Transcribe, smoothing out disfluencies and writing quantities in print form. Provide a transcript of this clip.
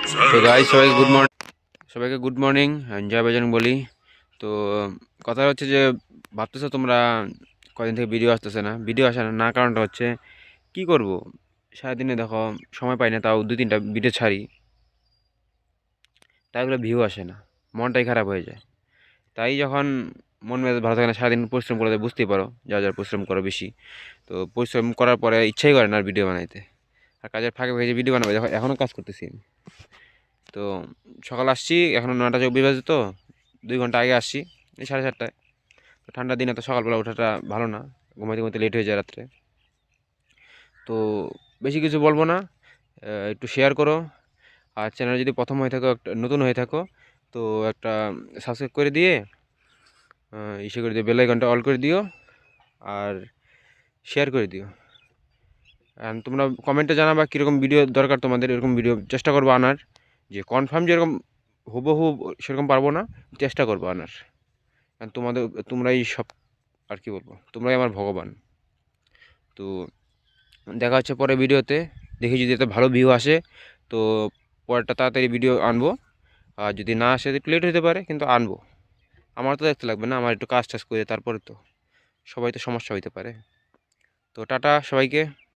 তো গাইস সবাইকে good morning জয় বজরং বলি। তো কথা হচ্ছে যে ভাবতেছো তোমরা কদিন থেকে ভিডিও আসতেছে না, ভিডিও আসে না, না কারণটা হচ্ছে কি করব, সারাদিনে দেখো সময় পাই না, তাও দু তিনটা ভিডিও ছাড়ি, তাই ওগুলো ভিউ আসে না, মনটাই খারাপ হয়ে যায়। তাই যখন মন মেজাজ ভালো থাকে না, সারাদিন পরিশ্রম করে বুঝতেই পারো, যা যা পরিশ্রম করো বেশি, তো পরিশ্রম করার পরে ইচ্ছাই করে না আর ভিডিও বানাইতে। আর কাজের ফাঁকে ফাঁকে যে ভিডিও বানাবো, দেখো এখনও কাজ করতেছি আমি। তো সকাল আসছি, এখনও 9টা 24 বাজে, তো 2 ঘন্টা আগে আসছি, এই 7:30টায়। তো ঠান্ডার দিনে তো সকালবেলা ওঠাটা ভালো না, ঘুমাইতে ঘুমাইতে লেট হয়ে যায় রাত্রে। তো বেশি কিছু বলবো না, একটু শেয়ার করো। আর চ্যানেল যদি প্রথম হয়ে থাকো, একটা নতুন হয়ে থাকো, তো একটা সাবস্ক্রাইব করে দিয়ে ইসে করে দিও, বেল আইকনটা অল করে দিও, আর শেয়ার করে দিও। অ্যান্ড তোমরা কমেন্টে জানাবা কীরকম ভিডিও দরকার তোমাদের, এরকম ভিডিও চেষ্টা করবো আনার। যে কনফার্ম যেরকম হুবহু সেরকম পারবো না, চেষ্টা করবো আনার। কারণ তোমরাই সব, আর কি বলবো, তোমরাই আমার ভগবান। তো দেখা হচ্ছে পরে ভিডিওতে, দেখি যদি এতে ভালো ভিউ আসে তো পরেরটা তাড়াতাড়ি ভিডিও আনবো। আর যদি না আসে একটু লেট হতে পারে, কিন্তু আনবো। আমার তো দেখতে লাগবে না, আমার একটু কাজ টাজ করে তারপরে তো, সবাই তো সমস্যা হইতে পারে। তো টাটা সবাইকে।